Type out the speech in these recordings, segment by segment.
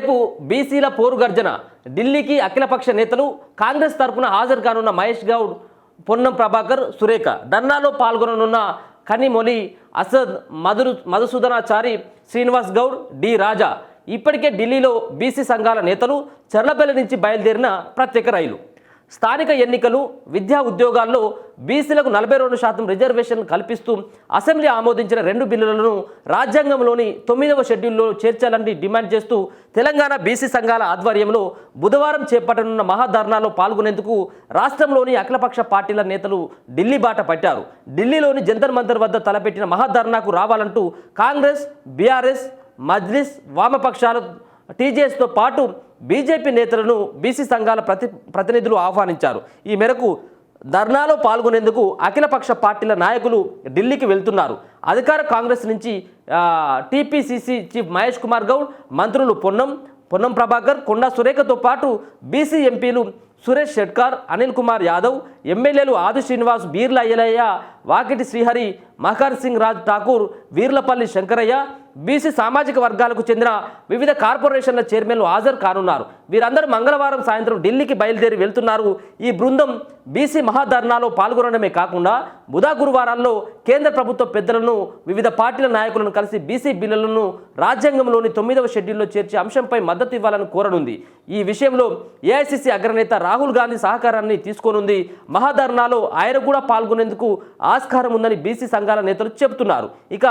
మరోవైపు బీసీల పోరు గర్జన. ఢిల్లీకి అఖిలపక్ష నేతలు, కాంగ్రెస్ తరపున హాజరు కానున్న మహేష్ గౌడ్, పొన్నం ప్రభాకర్, సురేఖ. ధర్నాలో పాల్గొననున్న కనిమొలి, అసద్, మధుసూదనాచారి, శ్రీనివాస్ గౌడ్, డి రాజా. ఇప్పటికే ఢిల్లీలో బీసీ సంఘాల నేతలు చర్లపల్లి నుంచి బయలుదేరిన ప్రత్యేక రైలు. స్థానిక ఎన్నికలు, విద్యా ఉద్యోగాల్లో బీసీలకు 42% రిజర్వేషన్ కల్పిస్తూ అసెంబ్లీ ఆమోదించిన 2 బిల్లులను రాజ్యాంగంలోని 9వ షెడ్యూల్లో చేర్చాలని డిమాండ్ చేస్తూ తెలంగాణ బీసీ సంఘాల ఆధ్వర్యంలో బుధవారం చేపట్టనున్న మహాధర్నాలో పాల్గొనేందుకు రాష్ట్రంలోని అఖిలపక్ష పార్టీల నేతలు ఢిల్లీ బాట పట్టారు. ఢిల్లీలోని జంతర్ మంతర్ వద్ద తలపెట్టిన మహాధర్నాకు రావాలంటూ కాంగ్రెస్, బీఆర్ఎస్, మజ్లిస్, వామపక్షాలు, టీజేఎస్తో పాటు బీజేపీ నేతలను బీసీ సంఘాల ప్రతినిధులు ఆహ్వానించారు. ఈ మేరకు ధర్నాలో పాల్గొనేందుకు అఖిలపక్ష పార్టీల నాయకులు ఢిల్లీకి వెళ్తున్నారు. అధికార కాంగ్రెస్ నుంచి టీపీసీసీ చీఫ్ మహేష్ కుమార్ గౌడ్, మంత్రులు పొన్నం ప్రభాకర్, కొండా సురేఖతో పాటు బీసీ ఎంపీలు సురేష్ షెట్కార్, అనిల్ కుమార్ యాదవ్, ఎమ్మెల్యేలు ఆది శ్రీనివాస్, బీర్ల అయ్యలయ్య, వాకిటి శ్రీహరి, మహర్ సింగ్ రాజ్ ఠాకూర్, వీర్లపల్లి శంకరయ్య, బీసీ సామాజిక వర్గాలకు చెందిన వివిధ కార్పొరేషన్ల చైర్మన్లు హాజరు కానున్నారు. వీరందరూ మంగళవారం సాయంత్రం ఢిల్లీకి బయలుదేరి వెళ్తున్నారు. ఈ బృందం బీసీ మహాధర్నాలో పాల్గొనడమే కాకుండా గురువారాల్లో కేంద్ర ప్రభుత్వ పెద్దలను, వివిధ పార్టీల నాయకులను కలిసి బీసీ బిల్లులను రాజ్యాంగంలోని 9వ షెడ్యూల్లో చేర్చే అంశంపై మద్దతు ఇవ్వాలని కోరనుంది. ఈ విషయంలో ఏఐసీసీ అగ్రనేత రాహుల్ గాంధీ సహకారాన్ని తీసుకోనుంది. మహాధర్నాలో ఆయన కూడా పాల్గొనేందుకు ఆస్కారం ఉందని బీసీ సంఘాల నేతలు చెబుతున్నారు. ఇక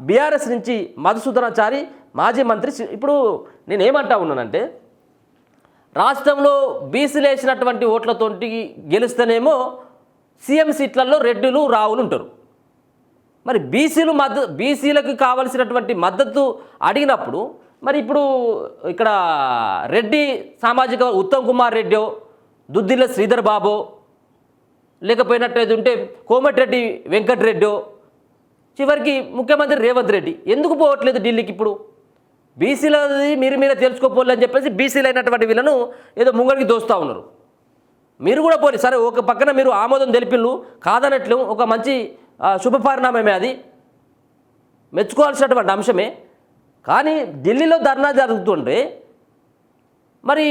బీఆర్ఎస్ నుంచి మధుసూదనాచారి, మాజీ మంత్రి. ఇప్పుడు నేనేమంటా ఉన్నానంటే, రాష్ట్రంలో బీసీలు వేసినటువంటి ఓట్లతోటి గెలుస్తేనేమో సీఎం సీట్లలో రెడ్డిలు, రావులు ఉంటారు. మరి బీసీలకు కావలసినటువంటి మద్దతు అడిగినప్పుడు మరి ఇప్పుడు ఇక్కడ రెడ్డి సామాజిక ఉత్తమ్ కుమార్ రెడ్డో, దుద్దిల్ల శ్రీధర్ బాబో, లేకపోయినట్టయితే ఉంటే కోమటిరెడ్డి వెంకటరెడ్డో, చివరికి ముఖ్యమంత్రి రేవంత్ రెడ్డి ఎందుకు పోవట్లేదు ఢిల్లీకి? ఇప్పుడు బీసీలది మీరే తెలుసుకోపోలని చెప్పేసి బీసీలు అయినటువంటి వీళ్ళను ఏదో ముంగడికి దోస్తూ ఉన్నారు. మీరు కూడా పోలి, సరే ఒక పక్కన మీరు ఆమోదం తెలిపిళ్ళు, కాదనట్లు ఒక మంచి శుభపరిణామమే, అది మెచ్చుకోవాల్సినటువంటి అంశమే. కానీ ఢిల్లీలో ధర్నా జరుగుతుంటే మరి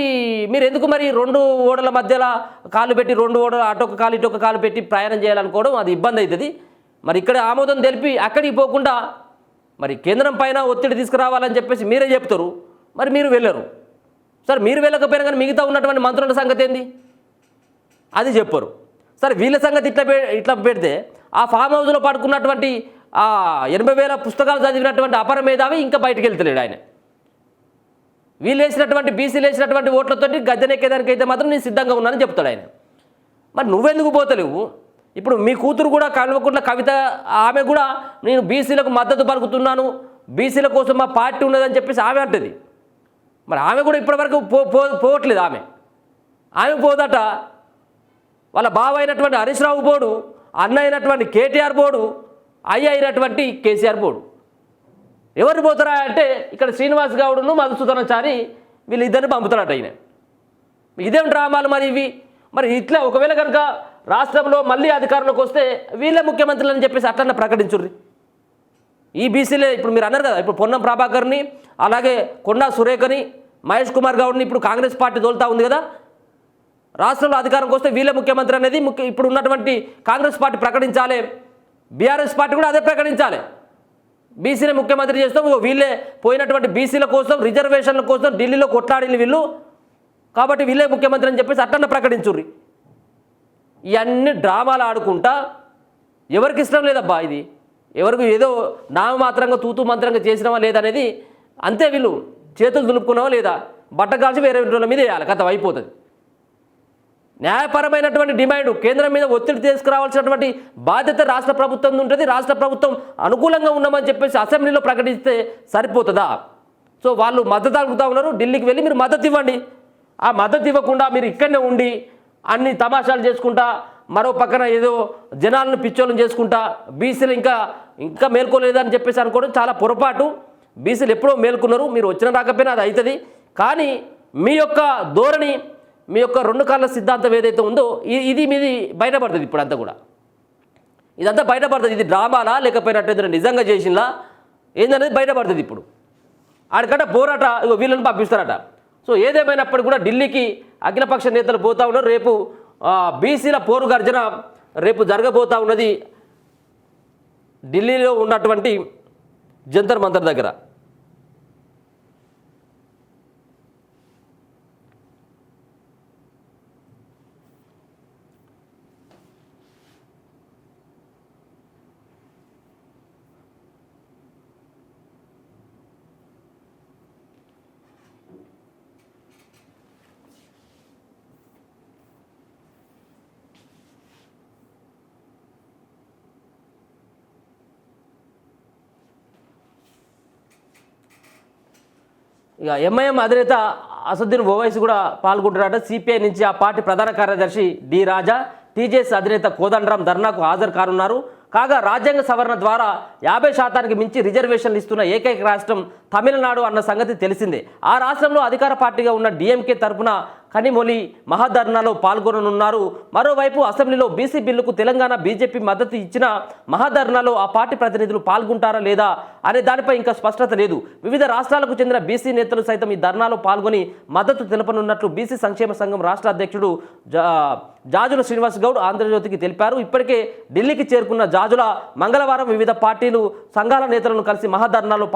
మీరు ఎందుకు మరి 2 ఓడల మధ్యలో కాలు పెట్టి, 2 ఓడలు అటొక కాలు ఇటొక కాలు పెట్టి ప్రయాణం చేయాలనుకోవడం అది ఇబ్బంది అవుతుంది. మరి ఇక్కడ ఆమోదం తెలిపి అక్కడికి పోకుండా మరి కేంద్రం పైన ఒత్తిడి తీసుకురావాలని చెప్పేసి మీరే చెప్తారు, మరి మీరు వెళ్ళరు. సరే మీరు వెళ్ళకపోయినా కానీ మిగతా ఉన్నటువంటి మంత్రుల సంగతి ఏంది అది చెప్పరు. సరే వీళ్ళ సంగతి ఇట్లా పెడితే ఆ ఫామ్ హౌస్లో పడుకున్నటువంటి 80,000 పుస్తకాలు చదివినటువంటి అపర మేధావి ఇంకా బయటకు వెళ్తలేడు ఆయన. వీళ్ళు వేసినటువంటి బీసీలు వేసినటువంటి ఓట్లతోటి గద్దెనెక్కేదానికి అయితే మాత్రం నేను సిద్ధంగా ఉన్నానని చెప్తాడు ఆయన. మరి నువ్వెందుకు పోతలేవు? ఇప్పుడు మీ కూతురు కూడా కల్వకుంట్ల కవిత, ఆమె కూడా నేను బీసీలకు మద్దతు పలుకుతున్నాను, బీసీల కోసం మా పార్టీ ఉన్నదని చెప్పేసి ఆమె అంటుంది. మరి ఆమె కూడా ఇప్పటివరకు పోవట్లేదు. ఆమె పోదట. వాళ్ళ బావ అయినటువంటి హరీష్ రావు బోడు, అన్న అయినటువంటి కేటీఆర్ బోడు, అయ్య అయినటువంటి కేసీఆర్ బోడు. ఎవరు పోతారా అంటే ఇక్కడ శ్రీనివాస్ గౌడ్ను మధుసూదనాచారి వీళ్ళిద్దరిని పంపుతారట ఆయన. ఇదేం డ్రామాలు మరి ఇవి? మరి ఇట్లా ఒకవేళ కనుక రాష్ట్రంలో మళ్ళీ అధికారంలోకి వస్తే వీళ్ళే ముఖ్యమంత్రులు అని చెప్పేసి అట్లన్నా ప్రకటించుర్రి. ఈ బీసీలే ఇప్పుడు మీరు అన్నారు కదా, ఇప్పుడు పొన్నం ప్రభాకర్ని, అలాగే కొండా సురేఖని, మహేష్ కుమార్ గౌడ్ని ఇప్పుడు కాంగ్రెస్ పార్టీ తోలుతా ఉంది కదా. రాష్ట్రంలో అధికారంకి వస్తే వీళ్ళే ముఖ్యమంత్రి అనేది ఇప్పుడు ఉన్నటువంటి కాంగ్రెస్ పార్టీ ప్రకటించాలి. బీఆర్ఎస్ పార్టీ కూడా అదే ప్రకటించాలి. బీసీని ముఖ్యమంత్రి చేస్తాం, వీళ్ళే పోయినటువంటి బీసీల కోసం, రిజర్వేషన్ల కోసం ఢిల్లీలో కొట్లాడిన వీళ్ళు, కాబట్టి వీళ్ళే ముఖ్యమంత్రి అని చెప్పేసి అట్లన్నా ప్రకటించుర్రి. ఇవన్నీ డ్రామాలు ఆడుకుంటా ఎవరికి ఇష్టం లేదబ్బా ఇది. ఎవరికి ఏదో నామమాత్రంగా తూతూ మంత్రంగా చేసినావా లేదనేది అంతే. వీళ్ళు చేతులు దులుపుకున్నావా లేదా, బట్ట కాల్చి వేరే రోజుల మీద వేయాలి, కథ అయిపోతుంది. న్యాయపరమైనటువంటి డిమాండ్, కేంద్రం మీద ఒత్తిడి తీసుకురావాల్సినటువంటి బాధ్యత రాష్ట్ర ప్రభుత్వం ఉంటుంది. రాష్ట్ర ప్రభుత్వం అనుకూలంగా ఉన్నామని చెప్పేసి అసెంబ్లీలో ప్రకటిస్తే సరిపోతుందా? సో వాళ్ళు మద్దతు అడుగుతూ ఉన్నారు, ఢిల్లీకి వెళ్ళి మీరు మద్దతు ఇవ్వండి. ఆ మద్దతు ఇవ్వకుండా మీరు ఇక్కడనే ఉండి అన్ని తమాషాలు చేసుకుంటా, మరో పక్కన ఏదో జనాలను పిచ్చోళ్ళని చేసుకుంటా, బీసీలు ఇంకా మేల్కోలేదని చెప్పేసి అనుకోవడం చాలా పొరపాటు. బీసీలు ఎప్పుడో మేల్కొన్నారు, మీరు వచ్చిన రాకపోయినా అది అవుతుంది. కానీ మీ యొక్క ధోరణి, మీ యొక్క 2 కాళ్ళ సిద్ధాంతం ఏదైతే ఉందో ఇది మీది బయటపడుతుంది. ఇప్పుడు అంతా కూడా ఇదంతా బయటపడుతుంది. ఇది డ్రామాలా లేకపోయినట్టు నిజంగా చేసినలా ఏందనేది బయటపడుతుంది. ఇప్పుడు ఆడికంటే పోరాట వీళ్ళని పంపిస్తారట. సో ఏదేమైనప్పటికీ కూడా ఢిల్లీకి అఖిలపక్ష నేతలు పోతా ఉన్నారు. రేపు బీసీల పోరు గర్జన రేపు జరగబోతా ఉన్నది ఢిల్లీలో ఉన్నటువంటి జంతర్ మంతర్ దగ్గర. ఇక ఎంఐఎం అధినేత అసదుద్దీన్ ఓవైసీ కూడా పాల్గొంటున్నారట. సిపిఐ నుంచి ఆ పార్టీ ప్రధాన కార్యదర్శి డి రాజా, టీజేఎస్ అధినేత కోదండరాం ధర్నాకు హాజరు కానున్నారు. కాగా రాజ్యాంగ సవరణ ద్వారా 50% మించి రిజర్వేషన్లు ఇస్తున్న ఏకైక రాష్ట్రం తమిళనాడు అన్న సంగతి తెలిసిందే. ఆ రాష్ట్రంలో అధికార పార్టీగా ఉన్న డిఎంకే తరఫున కనిమొలి మహాధర్నాలో పాల్గొననున్నారు. మరోవైపు అసెంబ్లీలో బీసీ బిల్లుకు తెలంగాణ బీజేపీ మద్దతు ఇచ్చిన మహాధర్నాలో ఆ పార్టీ ప్రతినిధులు పాల్గొంటారా లేదా అనే దానిపై ఇంకా స్పష్టత లేదు. వివిధ రాష్ట్రాలకు చెందిన బీసీ నేతలు సైతం ఈ ధర్నాలో పాల్గొని మద్దతు తెలపనున్నట్లు బీసీ సంక్షేమ సంఘం రాష్ట్ర అధ్యక్షుడు జాజుల శ్రీనివాస్ గౌడ్ ఆంధ్రజ్యోతికి తెలిపారు. ఇప్పటికే ఢిల్లీకి చేరుకున్న జాజుల మంగళవారం వివిధ పార్టీలు సంఘాల నేతలను కలిసి మహాధర్నాలో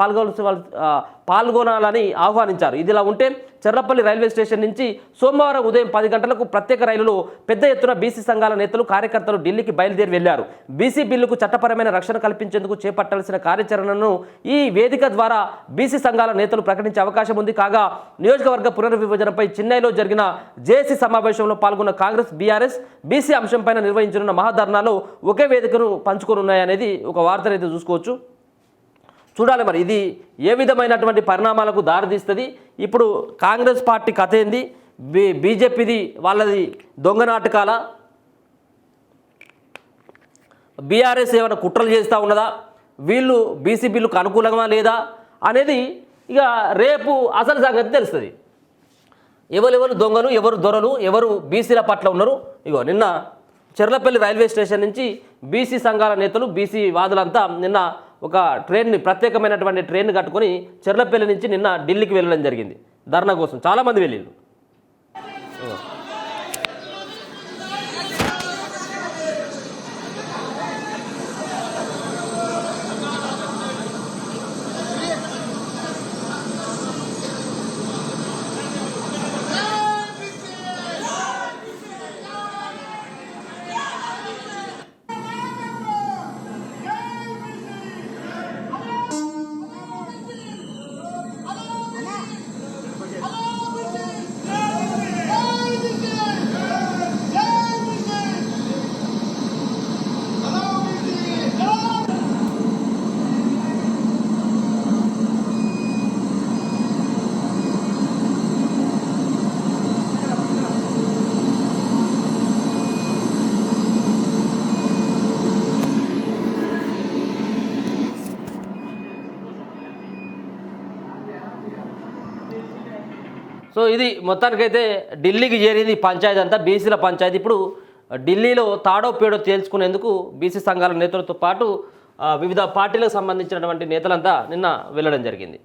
పాల్గొనాలని ఆహ్వానించారు. ఇదిలా ఉంటే చెర్లపల్లి రైల్వే స్టేషన్ నుంచి సోమవారం ఉదయం 10 గంటలకు ప్రత్యేక రైలులో పెద్ద ఎత్తున బీసీ సంఘాల నేతలు కార్యకర్తలు ఢిల్లీకి బయలుదేరి వెళ్లారు. బీసీ బిల్లుకు చట్టపరమైన రక్షణ కల్పించేందుకు చేపట్టాల్సిన కార్యాచరణను ఈ వేదిక ద్వారా బీసీ సంఘాల నేతలు ప్రకటించే అవకాశం ఉంది. కాగా నియోజకవర్గ పునర్విభజనపై చెన్నైలో జరిగిన జేఏసీ సమావేశంలో పాల్గొన్న కాంగ్రెస్, బీఆర్ఎస్ బీసీ అంశంపైన నిర్వహించనున్న మహాధర్నాలో ఒకే వేదికను పంచుకోనున్నాయనేది ఒక వార్తనైతే చూసుకోవచ్చు. చూడాలి మరి ఇది ఏ విధమైనటువంటి పరిణామాలకు దారితీస్తుంది. ఇప్పుడు కాంగ్రెస్ పార్టీ కథ ఏంది, బీజేపీది వాళ్ళది దొంగ నాటకాల, బీఆర్ఎస్ ఏమైనా కుట్రలు చేస్తూ ఉన్నదా, వీళ్ళు బీసీ బిల్లుకు అనుకూలంగా లేదా అనేది ఇక రేపు అసలు సంగతి తెలుస్తుంది. ఎవరెవరు దొంగలు, ఎవరు దొరలు, ఎవరు బీసీల పట్ల ఉన్నారు. ఇగో నిన్న చెర్లపల్లి రైల్వే స్టేషన్ నుంచి బీసీ సంఘాల నేతలు, బీసీ వాదులంతా నిన్న ఒక ట్రైన్ని, ప్రత్యేకమైనటువంటి ట్రైన్ కట్టుకొని చెర్లపల్లి నుంచి నిన్న ఢిల్లీకి వెళ్ళడం జరిగింది ధర్నా కోసం. చాలామంది వెళ్ళిండు. సో ఇది మొత్తానికైతే ఢిల్లీకి చేరింది పంచాయతీ అంతా, బీసీల పంచాయతీ. ఇప్పుడు ఢిల్లీలో తాడో పేడో తేల్చుకునేందుకు బీసీ సంఘాల నేతలతో పాటు వివిధ పార్టీలకు సంబంధించినటువంటి నేతలంతా నిన్న వెళ్ళడం జరిగింది.